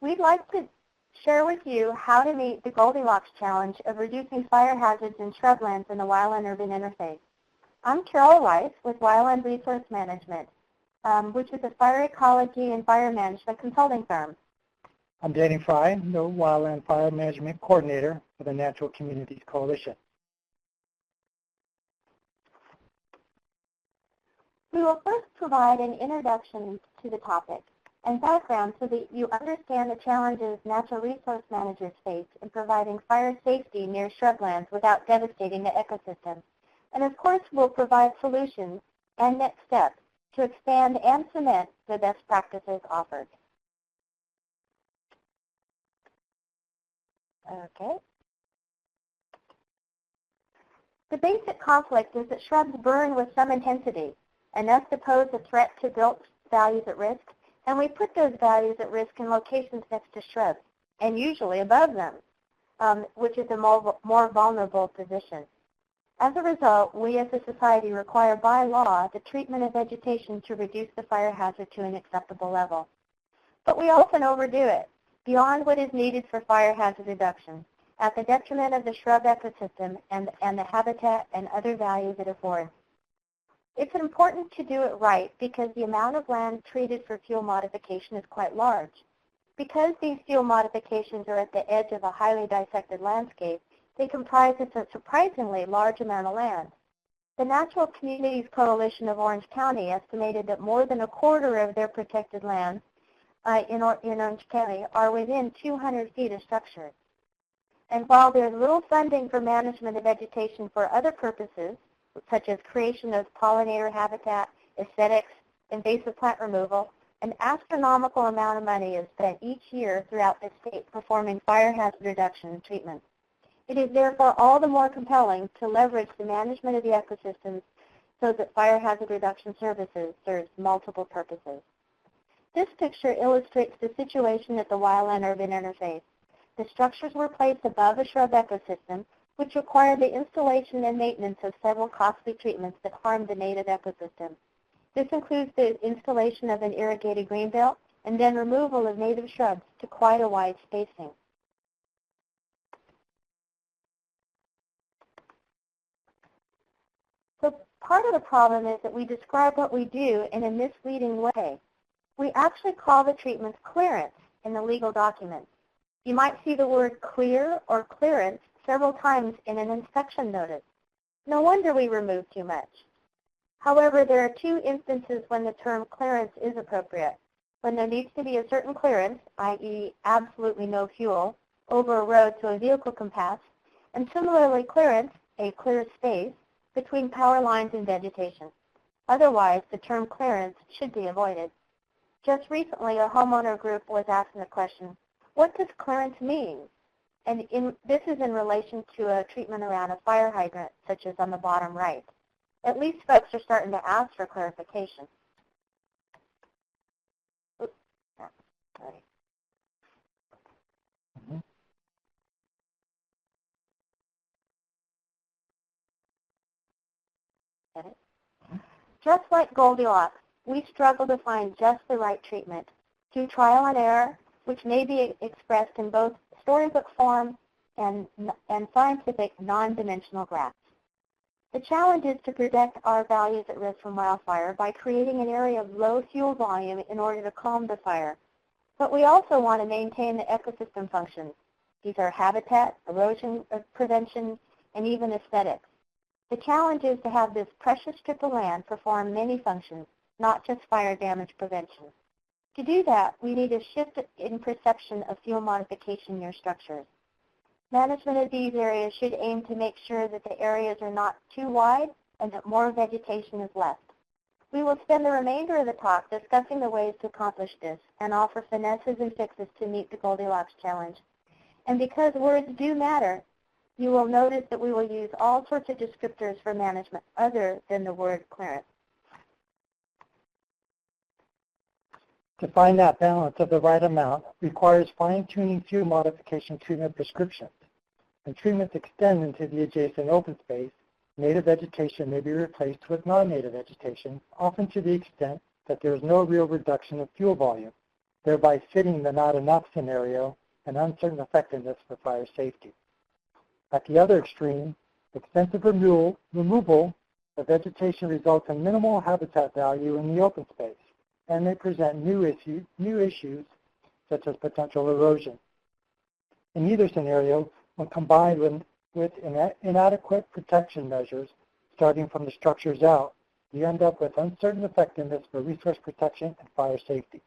We'd like to share with you how to meet the Goldilocks challenge of reducing fire hazards in shrublands in the wildland-urban interface. I'm Carol Rice with Wildland Resource Management, which is a fire ecology and fire management consulting firm. I'm Danny Fry, the Wildland Fire Management Coordinator for the Natural Communities Coalition. We will first provide an introduction to the topic and background so that you understand the challenges natural resource managers face in providing fire safety near shrublands without devastating the ecosystem. And of course, we'll provide solutions and next steps to expand and cement the best practices offered. Okay. The basic conflict is that shrubs burn with some intensity, enough to pose a threat to built values at risk, and we put those values at risk in locations next to shrubs, and usually above them, which is a more vulnerable position. As a result, we as a society require by law the treatment of vegetation to reduce the fire hazard to an acceptable level. But we often overdo it, beyond what is needed for fire hazard reduction, at the detriment of the shrub ecosystem and the habitat and other values it affords. It's important to do it right because the amount of land treated for fuel modification is quite large. Because these fuel modifications are at the edge of a highly dissected landscape, they comprise a surprisingly large amount of land. The Natural Communities Coalition of Orange County estimated that more than a quarter of their protected lands in Orange County are within 200 feet of structures. And while there's little funding for management of vegetation for other purposes, such as creation of pollinator habitat, aesthetics, invasive plant removal, an astronomical amount of money is spent each year throughout the state performing fire hazard reduction and treatment. It is therefore all the more compelling to leverage the management of the ecosystems so that fire hazard reduction services serves multiple purposes. This picture illustrates the situation at the wildland-urban interface. The structures were placed above a shrub ecosystem, which required the installation and maintenance of several costly treatments that harm the native ecosystem. This includes the installation of an irrigated greenbelt and then removal of native shrubs to quite a wide spacing. So part of the problem is that we describe what we do in a misleading way. We actually call the treatments clearance in the legal documents. You might see the word clear or clearance several times in an inspection notice. No wonder we remove too much. However, there are two instances when the term clearance is appropriate. When there needs to be a certain clearance, i.e. absolutely no fuel, over a road so a vehicle can pass, and similarly clearance, a clear space, between power lines and vegetation. Otherwise, the term clearance should be avoided. Just recently, a homeowner group was asking the question, what does clearance mean? And this is in relation to a treatment around a fire hydrant, such as on the bottom right. At least folks are starting to ask for clarification. Oops, sorry. Get it? Just like Goldilocks, we struggle to find just the right treatment through trial and error, which may be expressed in both storybook form and scientific non-dimensional graphs. The challenge is to protect our values at risk from wildfire by creating an area of low fuel volume in order to calm the fire. But we also want to maintain the ecosystem functions. These are habitat, erosion prevention, and even aesthetics. The challenge is to have this precious strip of land perform many functions, not just fire damage prevention. To do that, we need a shift in perception of fuel modification near structures. Management of these areas should aim to make sure that the areas are not too wide and that more vegetation is left. We will spend the remainder of the talk discussing the ways to accomplish this and offer finesses and fixes to meet the Goldilocks challenge. And because words do matter, you will notice that we will use all sorts of descriptors for management other than the word clearance. To find that balance of the right amount requires fine-tuning fuel modification treatment prescriptions. When treatments extend into the adjacent open space, native vegetation may be replaced with non-native vegetation, often to the extent that there is no real reduction of fuel volume. thereby fitting the not enough scenario and uncertain effectiveness for fire safety. At the other extreme, extensive removal of vegetation results in minimal habitat value in the open space and may present new issues such as potential erosion. In either scenario, when combined with inadequate protection measures starting from the structures out, you end up with uncertain effectiveness for resource protection and fire safety.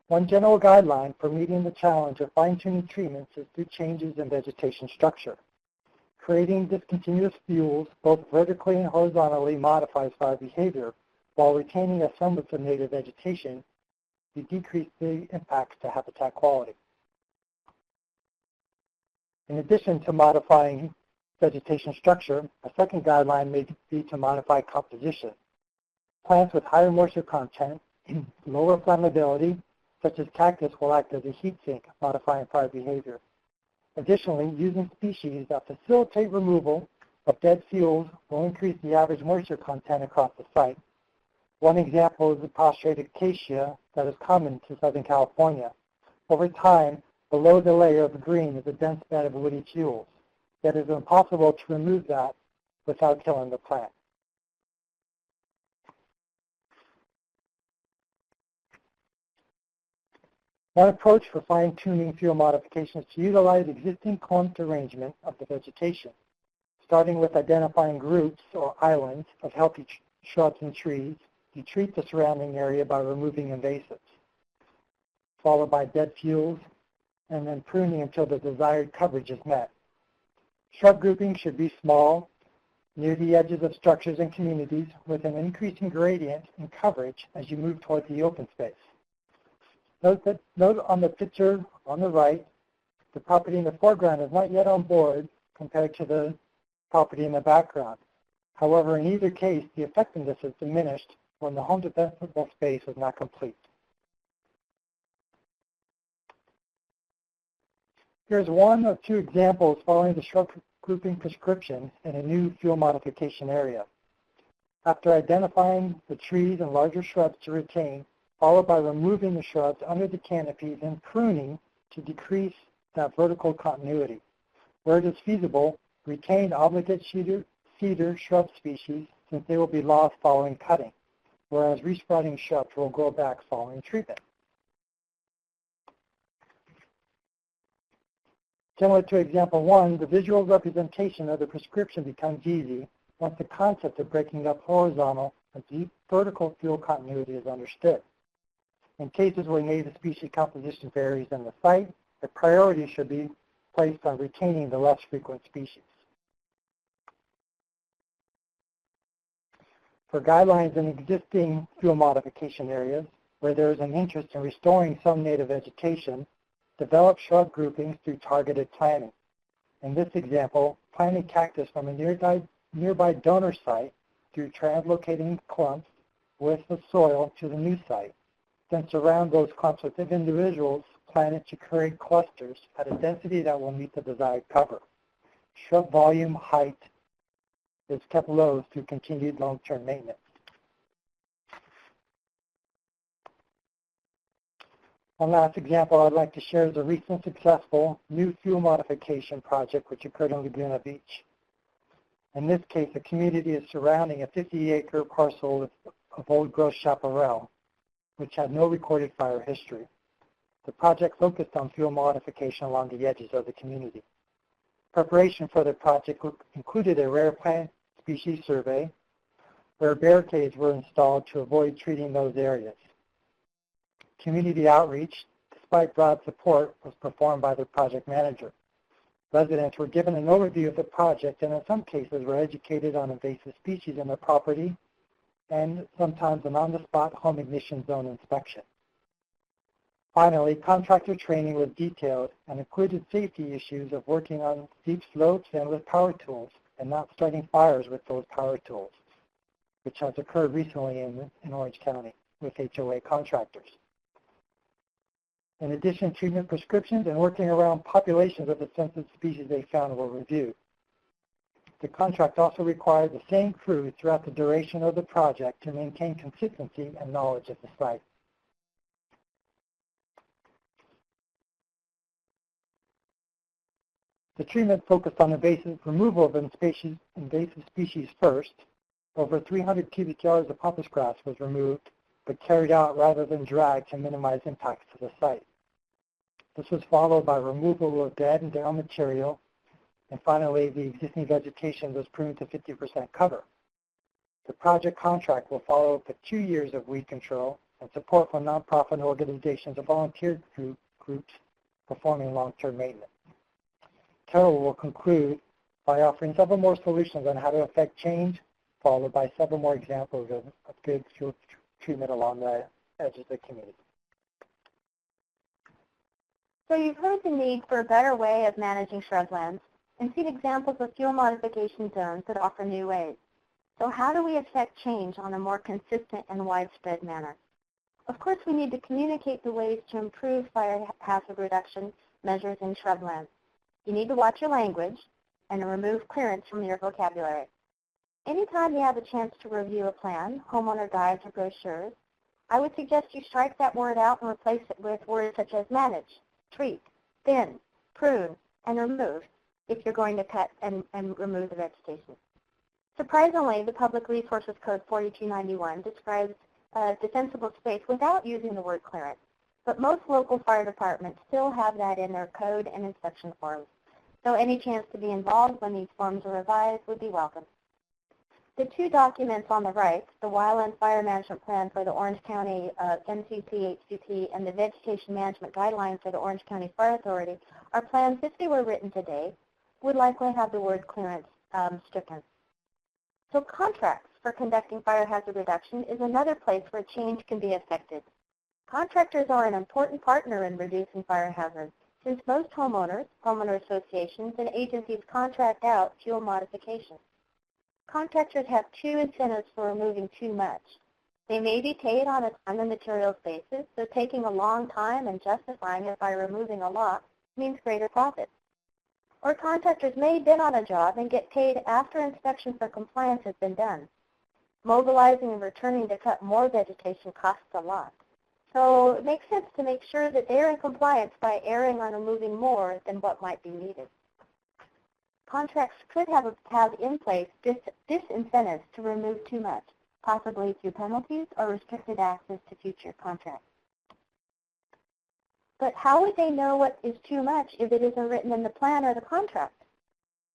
One general guideline for meeting the challenge of fine-tuning treatments is through changes in vegetation structure. Creating discontinuous fuels both vertically and horizontally modifies fire behavior, while retaining a semblance of native vegetation, you decrease the impacts to habitat quality. In addition to modifying vegetation structure, a second guideline may be to modify composition. Plants with higher moisture content, lower flammability, such as cactus, will act as a heat sink, modifying fire behavior. Additionally, using species that facilitate removal of dead fuels will increase the average moisture content across the site. One example is the prostrated acacia that is common to Southern California. Over time, below the layer of green is a dense bed of woody fuels. Yet it is impossible to remove that without killing the plant. One approach for fine-tuning fuel modification is to utilize existing clumped arrangement of the vegetation, starting with identifying groups or islands of healthy shrubs and trees. You treat the surrounding area by removing invasives, followed by dead fuels, and then pruning until the desired coverage is met. Shrub groupings should be small, near the edges of structures and communities, with an increasing gradient in coverage as you move toward the open space. Note on the picture on the right, the property in the foreground is not yet on board compared to the property in the background. However, in either case, the effectiveness is diminished when the home defensible space is not complete. Here's one of two examples following the shrub grouping prescription in a new fuel modification area. After identifying the trees and larger shrubs to retain, followed by removing the shrubs under the canopy, then pruning to decrease that vertical continuity. Where it is feasible, retain obligate cedar shrub species since they will be lost following cutting, whereas resprouting shrubs will grow back following treatment. Similar to example one, the visual representation of the prescription becomes easy once the concept of breaking up horizontal and deep vertical fuel continuity is understood. In cases where native species composition varies in the site, the priority should be placed on retaining the less frequent species. For guidelines in existing fuel modification areas, where there is an interest in restoring some native vegetation, develop shrub groupings through targeted planting. In this example, planting cactus from a nearby donor site through translocating clumps with the soil to the new site, then surround those clumps with individuals planted to create clusters at a density that will meet the desired cover. Shrub volume height is kept low through continued long-term maintenance. One last example I'd like to share is a recent successful new fuel modification project which occurred on Laguna Beach. In this case, the community is surrounding a 50-acre parcel of old-growth chaparral, which had no recorded fire history. The project focused on fuel modification along the edges of the community. Preparation for the project included a rare plant species survey, where barricades were installed to avoid treating those areas. Community outreach, despite broad support, was performed by the project manager. Residents were given an overview of the project and in some cases were educated on invasive species in their property and sometimes an on-the-spot home ignition zone inspection. Finally, contractor training was detailed and included safety issues of working on steep slopes and with power tools and not starting fires with those power tools, which has occurred recently in Orange County with HOA contractors. In addition, treatment prescriptions and working around populations of the sensitive species they found were reviewed. The contract also required the same crew throughout the duration of the project to maintain consistency and knowledge of the site. The treatment focused on invasive removal of invasive species first. Over 300 cubic yards of pampas grass was removed, but carried out rather than dragged to minimize impacts to the site. This was followed by removal of dead and down material, and finally the existing vegetation was pruned to 50% cover. The project contract will follow up with 2 years of weed control and support from nonprofit organizations and volunteer groups performing long-term maintenance. Carol will conclude by offering several more solutions on how to affect change, followed by several more examples of good fuel treatment along the edge of the community. So you've heard the need for a better way of managing shrublands and seen examples of fuel modification zones that offer new ways. So how do we affect change on a more consistent and widespread manner? Of course, we need to communicate the ways to improve fire hazard reduction measures in shrublands. You need to watch your language and remove clearance from your vocabulary. Anytime you have a chance to review a plan, homeowner guides, or brochures, I would suggest you strike that word out and replace it with words such as manage, treat, thin, prune, and remove if you're going to cut and remove the vegetation. Surprisingly, the Public Resources Code 4291 describes defensible space without using the word clearance, but most local fire departments still have that in their code and inspection forms. So any chance to be involved when these forms are revised would be welcome. The two documents on the right, the Wildland Fire Management Plan for the Orange County MCC HCP and the Vegetation Management Guidelines for the Orange County Fire Authority, are plans, if they were written today, would likely have the word clearance stricken. So contracts for conducting fire hazard reduction is another place where change can be effected. Contractors are an important partner in reducing fire hazards, since most homeowners, homeowner associations, and agencies contract out fuel modification. Contractors have two incentives for removing too much. They may be paid on a time and materials basis, so taking a long time and justifying it by removing a lot means greater profits. Or contractors may bid on a job and get paid after inspection for compliance has been done. Mobilizing and returning to cut more vegetation costs a lot. So it makes sense to make sure that they're in compliance by erring on removing more than what might be needed. Contracts could have in place disincentives to remove too much, possibly through penalties or restricted access to future contracts. But how would they know what is too much if it isn't written in the plan or the contract?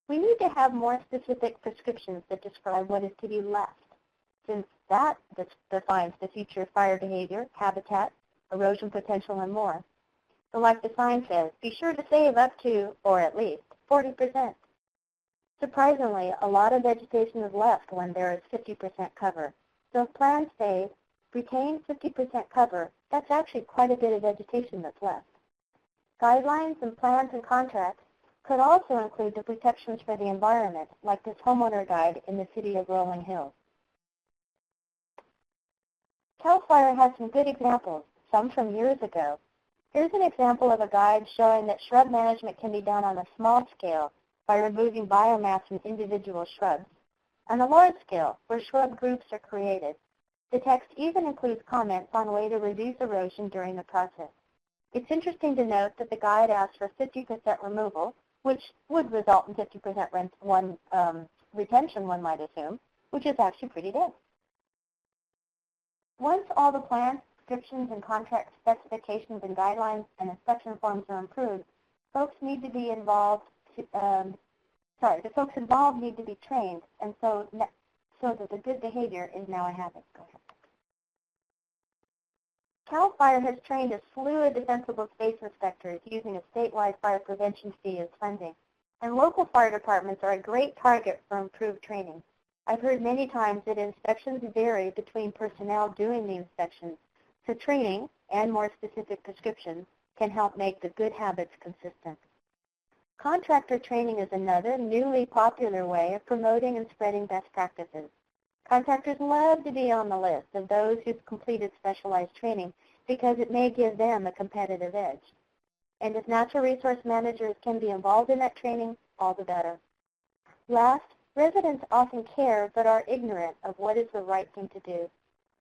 We need to have more specific prescriptions that describe what is to be left, since that defines the future fire behavior, habitat, erosion potential, and more. So like the sign says, be sure to save up to, or at least, 40%. Surprisingly, a lot of vegetation is left when there is 50% cover. So if plans say, retain 50% cover, that's actually quite a bit of vegetation that's left. Guidelines and plans and contracts could also include the protections for the environment, like this homeowner guide in the city of Rolling Hills. CAL FIRE has some good examples, some from years ago. Here's an example of a guide showing that shrub management can be done on a small scale by removing biomass from individual shrubs, and a large scale where shrub groups are created. The text even includes comments on a way to reduce erosion during the process. It's interesting to note that the guide asks for 50% removal, which would result in 50% retention, one might assume, which is actually pretty good. Once all the plans, descriptions, and contract specifications and guidelines and inspection forms are approved, folks need to be involved. The folks involved need to be trained, and so that the good behavior is now a habit. Go ahead. CAL FIRE has trained a slew of defensible space inspectors using a statewide fire prevention fee as funding, and local fire departments are a great target for improved training. I've heard many times that inspections vary between personnel doing the inspections, so training and more specific prescriptions can help make the good habits consistent. Contractor training is another newly popular way of promoting and spreading best practices. Contractors love to be on the list of those who've completed specialized training because it may give them a competitive edge. And if natural resource managers can be involved in that training, all the better. Last, Residents often care but are ignorant of what is the right thing to do.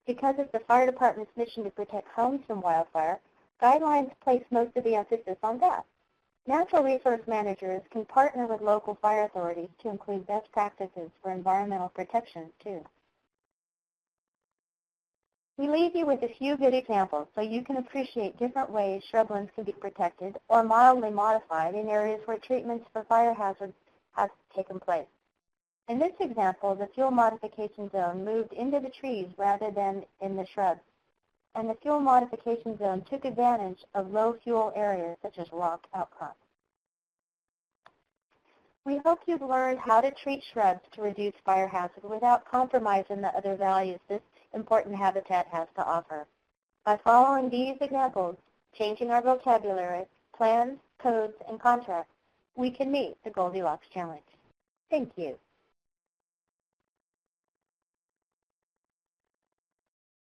Because of the fire department's mission to protect homes from wildfire, guidelines place most of the emphasis on that. Natural resource managers can partner with local fire authorities to include best practices for environmental protection, too. We leave you with a few good examples so you can appreciate different ways shrublands can be protected or mildly modified in areas where treatments for fire hazards have taken place. In this example, the fuel modification zone moved into the trees rather than in the shrubs, and the fuel modification zone took advantage of low fuel areas such as rock outcrops. We hope you've learned how to treat shrubs to reduce fire hazard without compromising the other values this important habitat has to offer. By following these examples, changing our vocabulary, plans, codes, and contracts, we can meet the Goldilocks challenge. Thank you.